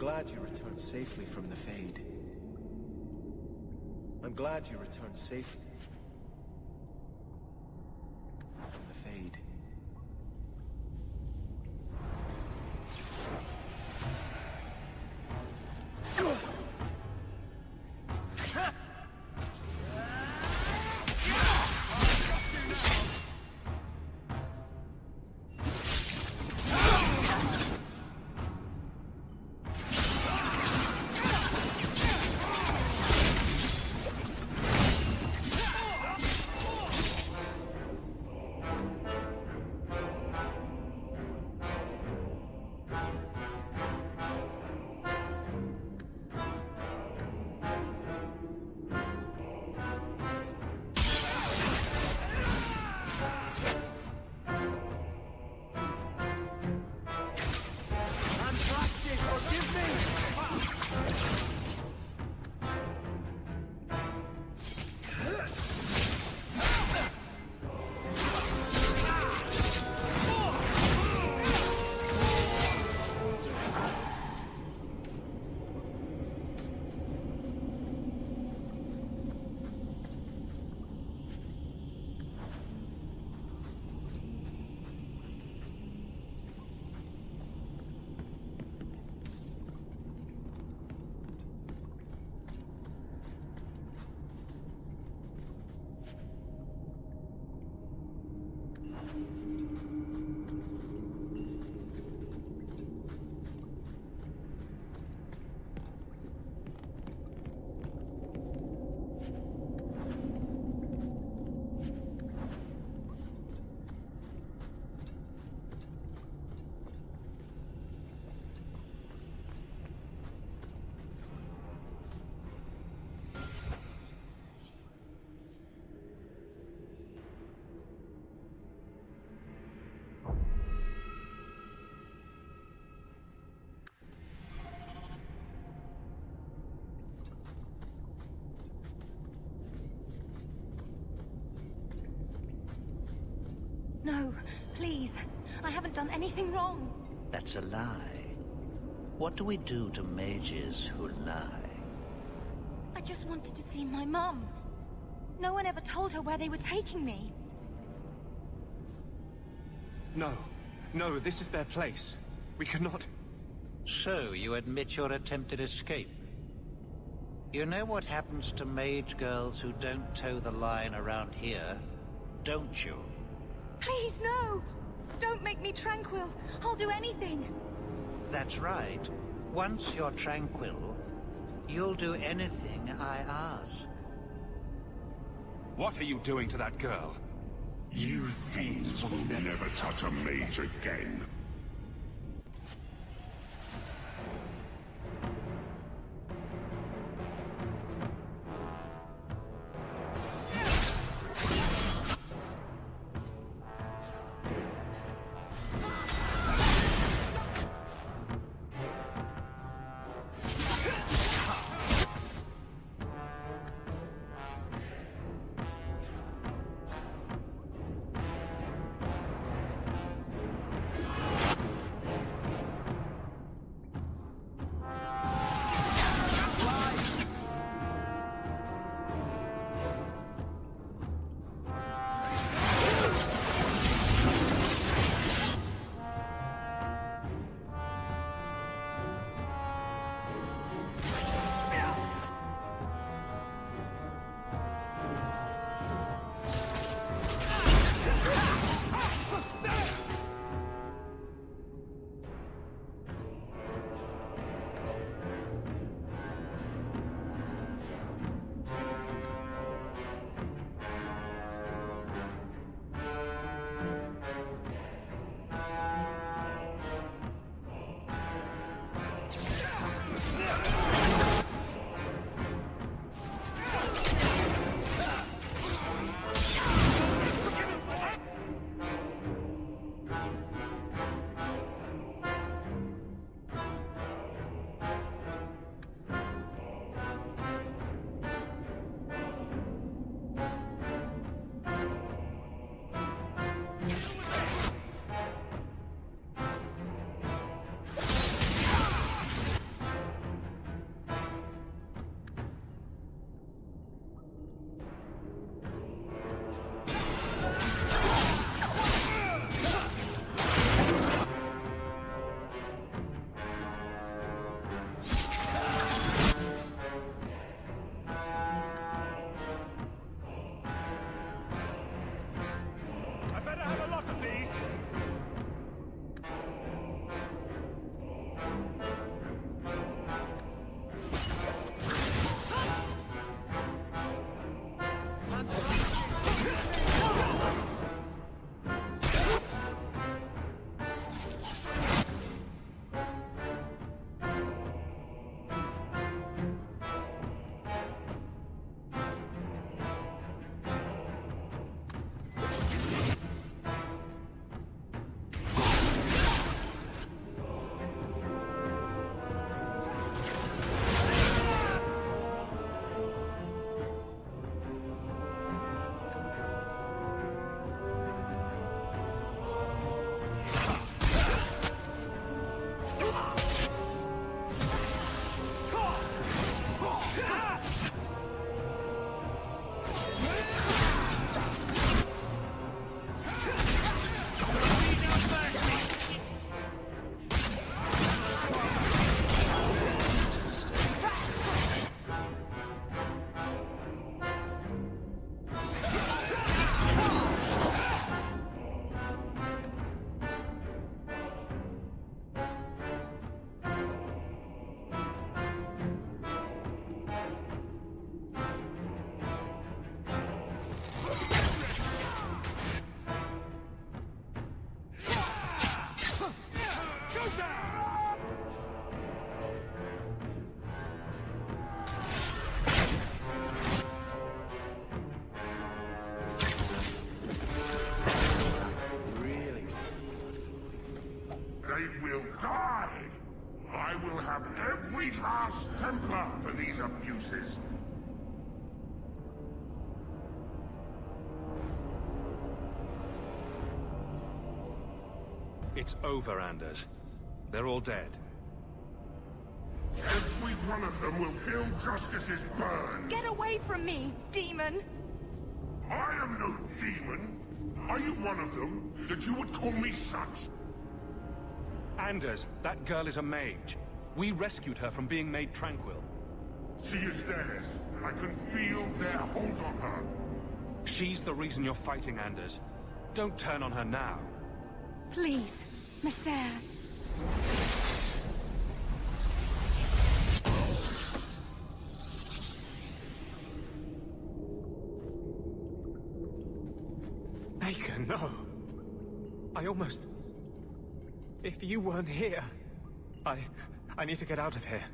glad you returned safely from the Fade. I'm glad you returned safely from the Fade. No, please. I haven't done anything wrong. That's a lie. What do we do to mages who lie? I just wanted to see my mum. No one ever told her where they were taking me. No. No, this is their place. We cannot... So, you admit your attempted escape? You know what happens to mage girls who don't toe the line around here, don't you? Please, no! Don't make me tranquil. I'll do anything. That's right. Once you're tranquil, you'll do anything I ask. What are you doing to that girl? You fiends will never touch a mage again. It's over, Anders. They're all dead. Every one of them will feel justice's burn. Get away from me, demon! I am no demon. Are you one of them, that you would call me such? Anders, that girl is a mage. We rescued her from being made tranquil. She is theirs. I can feel their hold on her. She's the reason you're fighting, Anders. Don't turn on her now. Please, Messer. Baker, no. I almost... If you weren't here... I need to get out of here.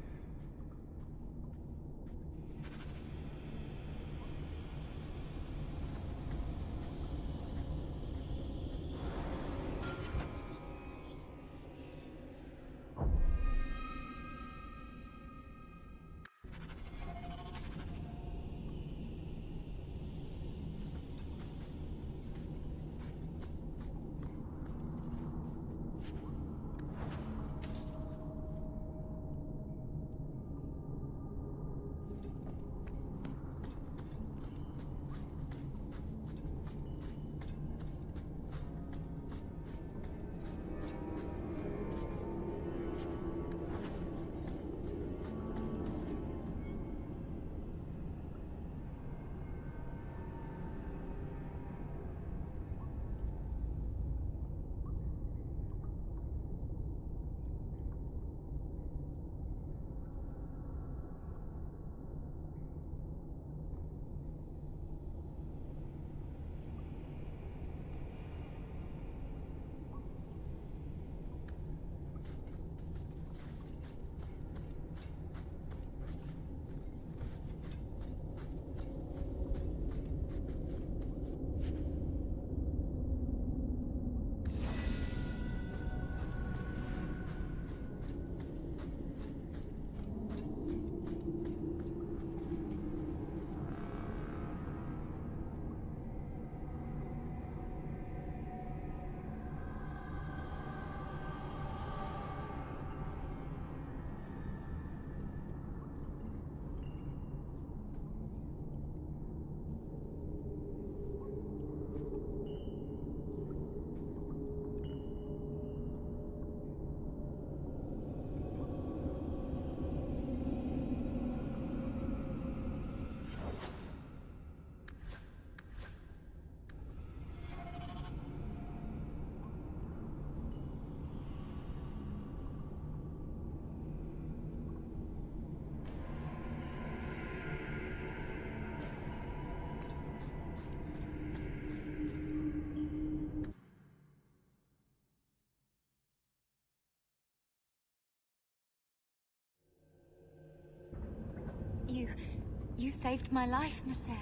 You saved my life, Messer.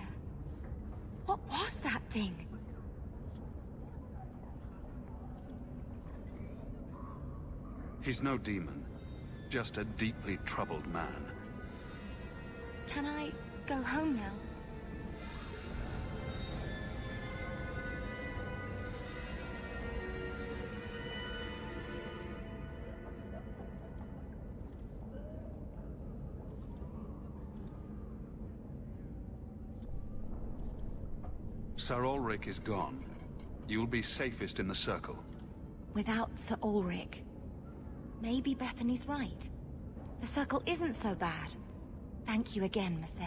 What was that thing? He's no demon. Just a deeply troubled man. Can I go home now? Sir Ulrich is gone. You'll be safest in the circle. Without Sir Ulrich. Maybe Bethany's right. The circle isn't so bad. Thank you again, Messer.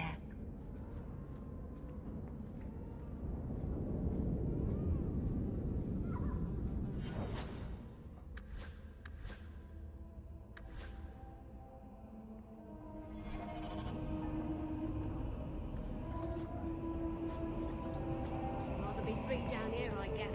Rather be free down here, I guess.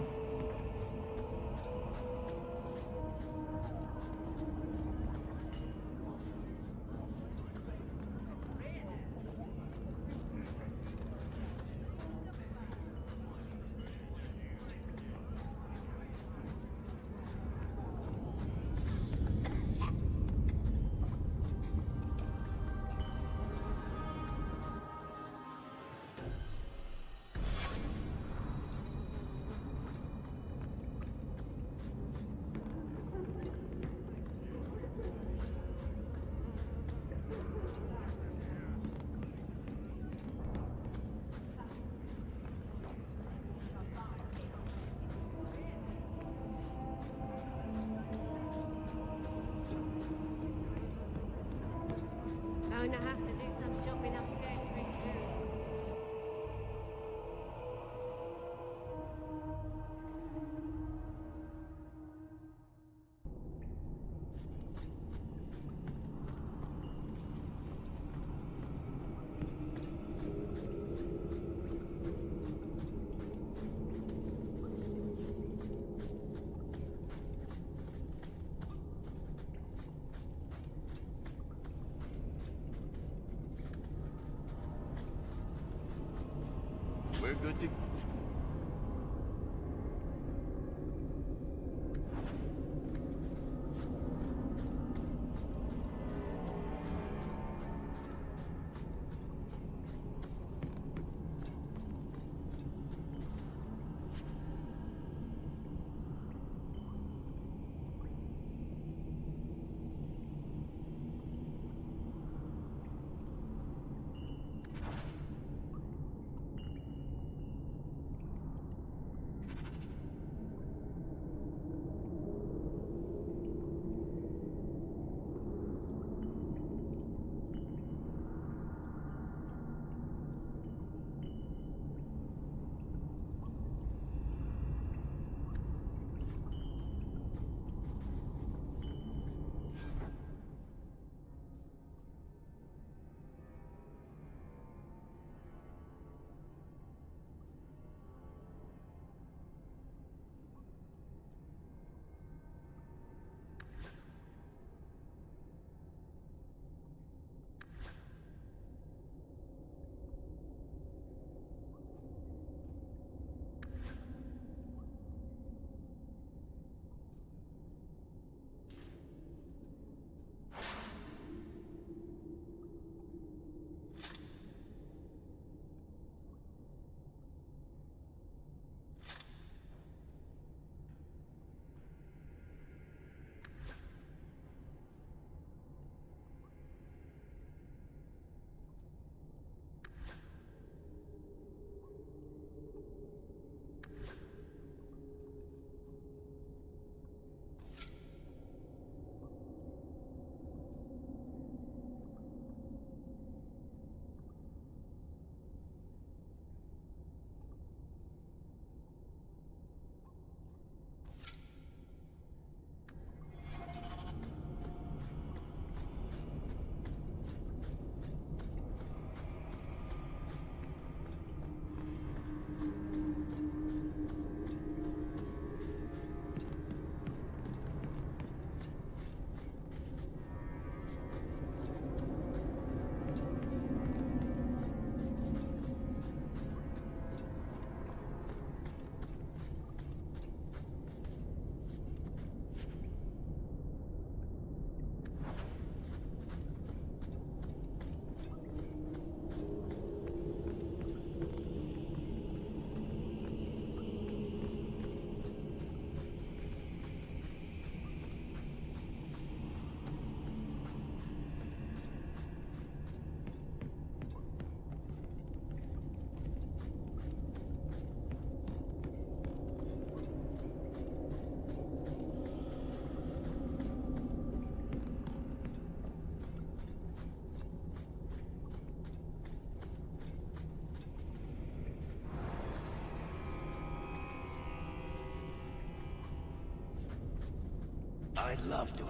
We're good to... I'd love to.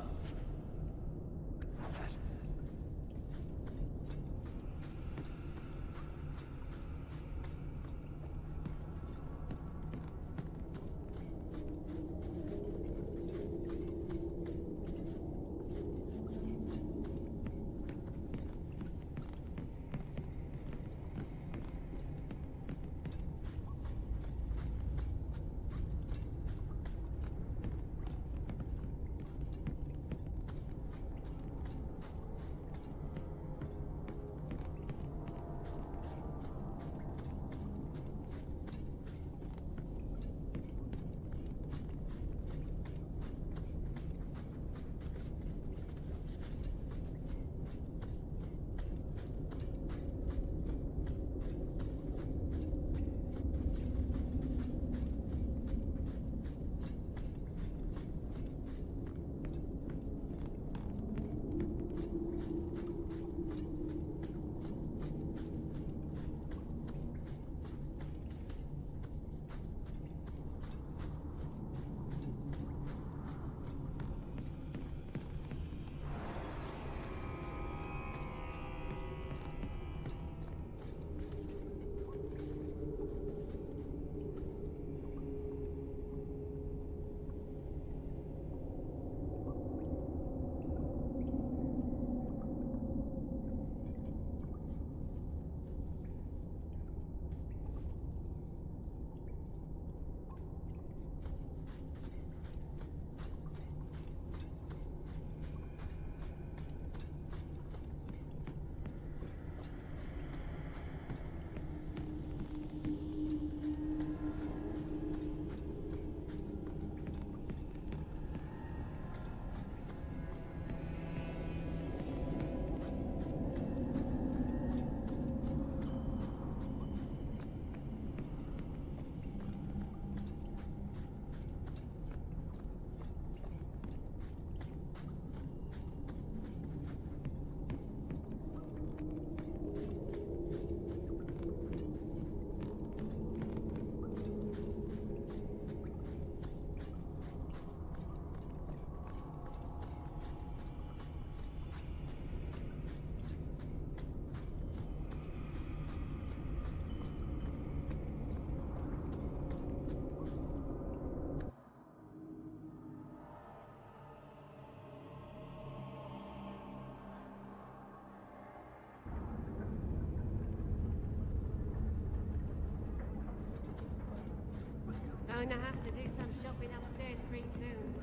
Gonna have to do some shopping upstairs pretty soon.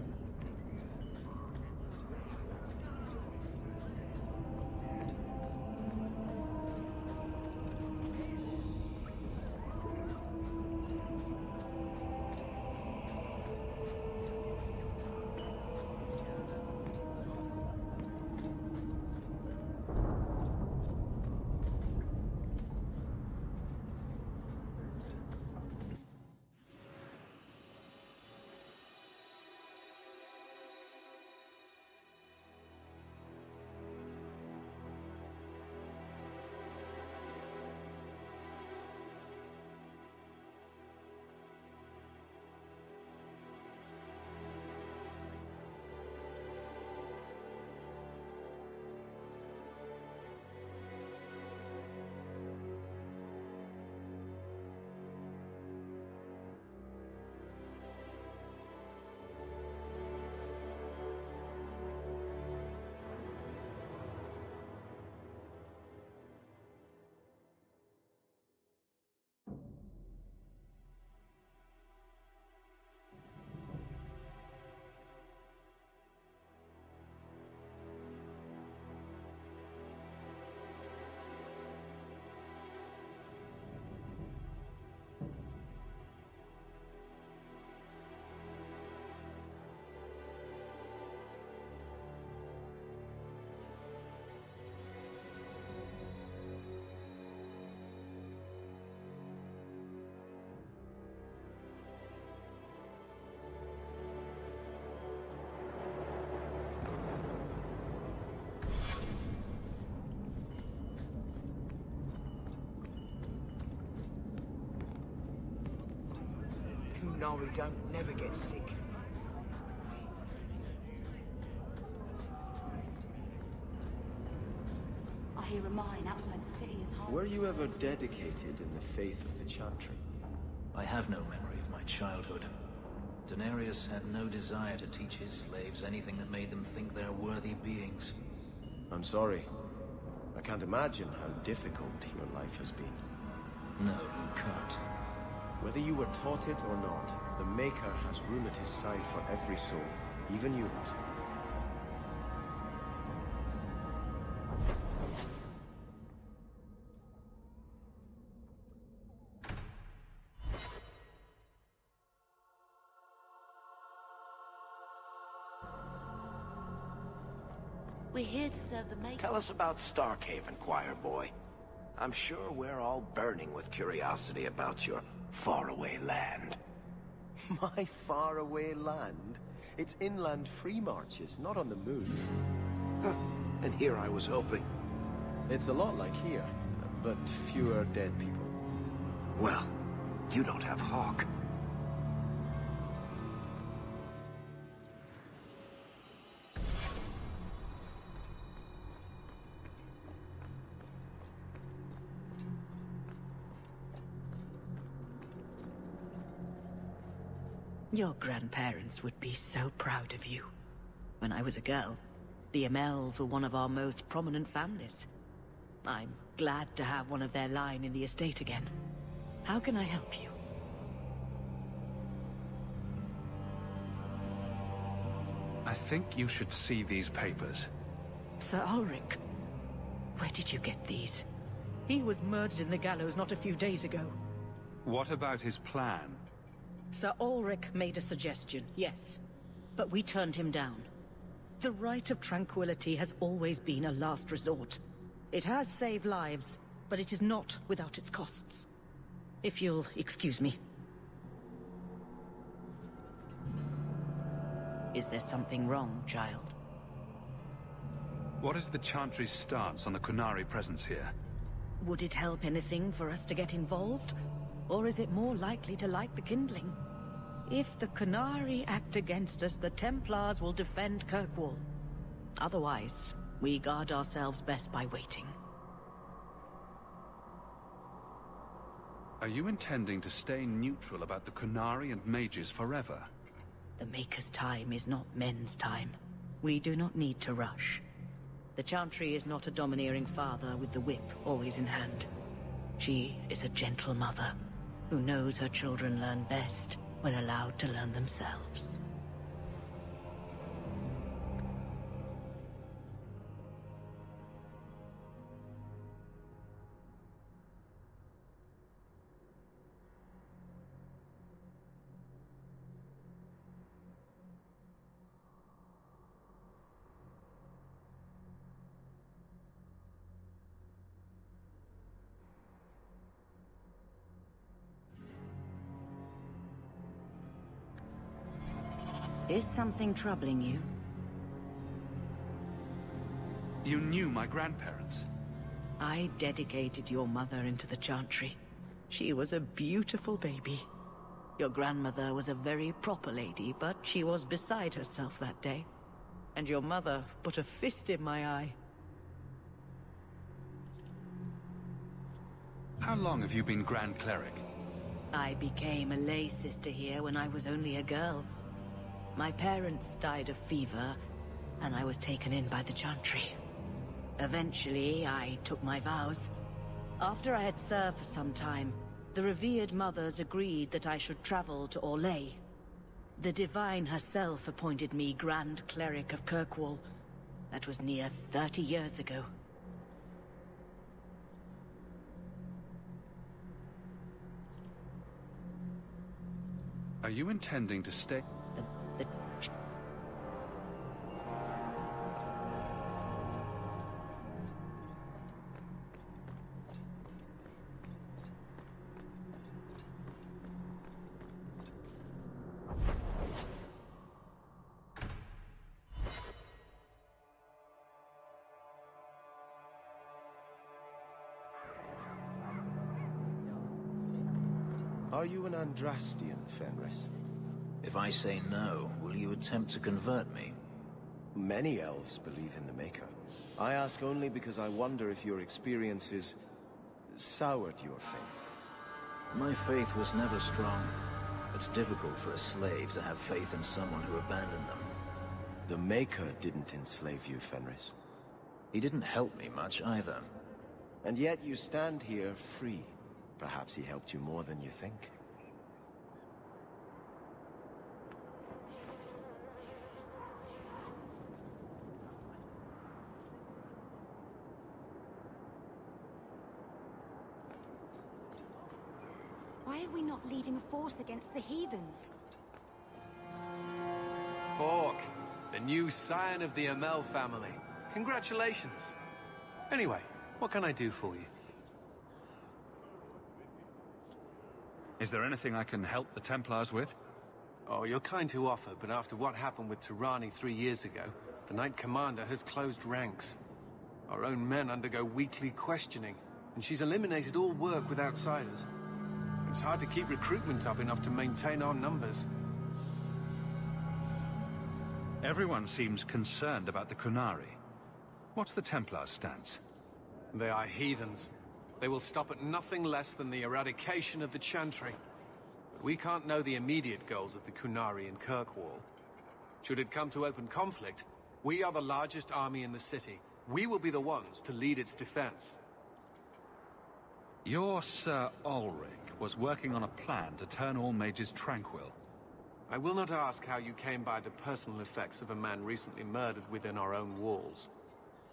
Kunari don't never get sick. I hear a mine outside the city is hard. Were you ever dedicated in the faith of the Chantry? I have no memory of my childhood. Denarius had no desire to teach his slaves anything that made them think they're worthy beings. I'm sorry. I can't imagine how difficult your life has been. No, you can't. Whether you were taught it or not, the Maker has room at his side for every soul, even yours. We're here to serve the Maker. Tell us about Starkhaven, choir boy. I'm sure we're all burning with curiosity about your faraway land. My faraway land? It's inland free marches, not on the moon. And here I was hoping. It's a lot like here, but fewer dead people. Well, you don't have Hawk. Your grandparents would be so proud of you. When I was a girl, the Amels were one of our most prominent families. I'm glad to have one of their line in the estate again. How can I help you? I think you should see these papers. Sir Ulrich, where did you get these? He was murdered in the gallows not a few days ago. What about his plan? Sir Ulrich made a suggestion, yes. But we turned him down. The right of tranquility has always been a last resort. It has saved lives, but it is not without its costs. If you'll excuse me. Is there something wrong, child? What is the Chantry's stance on the Kunari presence here? Would it help anything for us to get involved? Or is it more likely to light the kindling? If the Kunari act against us, the Templars will defend Kirkwall. Otherwise, we guard ourselves best by waiting. Are you intending to stay neutral about the Kunari and mages forever? The Maker's time is not men's time. We do not need to rush. The Chantry is not a domineering father with the whip always in hand. She is a gentle mother who knows her children learn best when allowed to learn themselves. Is something troubling you? You knew my grandparents? I dedicated your mother into the Chantry. She was a beautiful baby. Your grandmother was a very proper lady, but she was beside herself that day. And your mother put a fist in my eye. How long have you been Grand Cleric? I became a lay sister here when I was only a girl. My parents died of fever, and I was taken in by the Chantry. Eventually, I took my vows. After I had served for some time, the revered mothers agreed that I should travel to Orlais. The Divine herself appointed me Grand Cleric of Kirkwall. That was near 30 years ago. Are you intending to stay? Are you an Andrastian, Fenris? If I say no, will you attempt to convert me? Many elves believe in the Maker. I ask only because I wonder if your experiences soured your faith. My faith was never strong. It's difficult for a slave to have faith in someone who abandoned them. The Maker didn't enslave you, Fenris. He didn't help me much either. And yet you stand here free. Perhaps he helped you more than you think. Why are we not leading a force against the heathens? Hawk, the new scion of the Amel family. Congratulations. Anyway, what can I do for you? Is there anything I can help the Templars with? Oh, you're kind to offer, but after what happened with Tirani 3 years ago, the Knight Commander has closed ranks. Our own men undergo weekly questioning, and she's eliminated all work with outsiders. It's hard to keep recruitment up enough to maintain our numbers. Everyone seems concerned about the Qunari. What's the Templars' stance? They are heathens. They will stop at nothing less than the eradication of the Chantry. But we can't know the immediate goals of the Qunari in Kirkwall. Should it come to open conflict, we are the largest army in the city. We will be the ones to lead its defense. Your Sir Ulrich was working on a plan to turn all mages tranquil. I will not ask how you came by the personal effects of a man recently murdered within our own walls.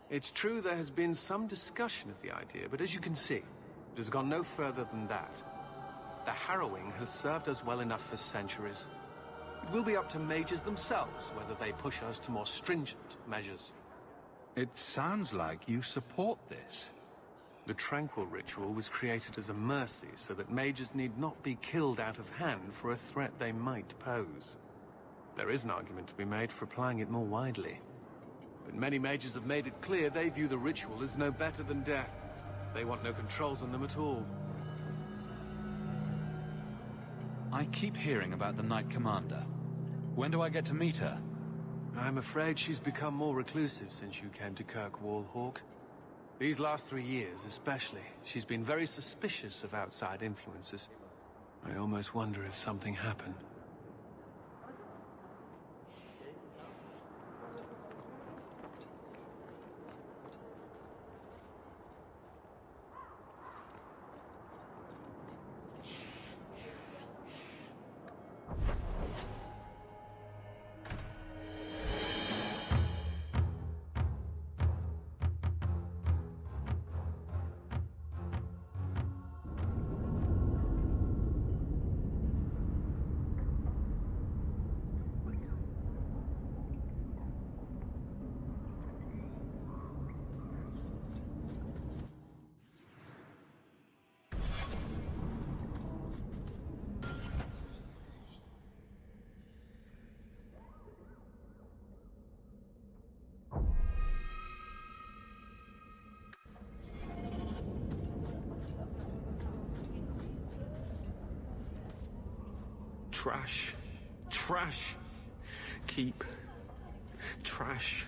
It's true there has been some discussion of the idea, but as you can see, it has gone no further than that. The harrowing has served us well enough for centuries. It will be up to mages themselves whether they push us to more stringent measures. It sounds like you support this. The Tranquil Ritual was created as a mercy so that mages need not be killed out of hand for a threat they might pose. There is an argument to be made for applying it more widely. But many mages have made it clear they view the ritual as no better than death. They want no controls on them at all. I keep hearing about the Knight Commander. When do I get to meet her? I'm afraid she's become more reclusive since you came to Kirkwall, Hawk. These last 3 years, especially, she's been very suspicious of outside influences. I almost wonder if something happened. Trash. Trash. Keep. Trash.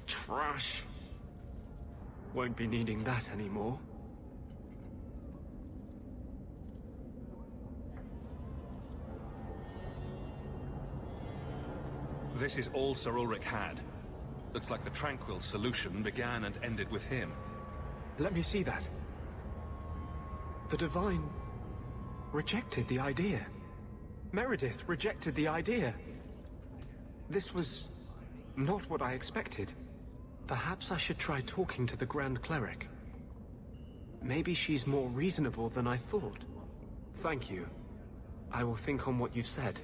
Trash. Won't be needing that anymore. This is all Sir Ulrich had. Looks like the Tranquil solution began and ended with him. Let me see that. The Divine rejected the idea. Meredith rejected the idea. This was not what I expected. Perhaps I should try talking to the Grand Cleric. Maybe she's more reasonable than I thought. Thank you. I will think on what you said.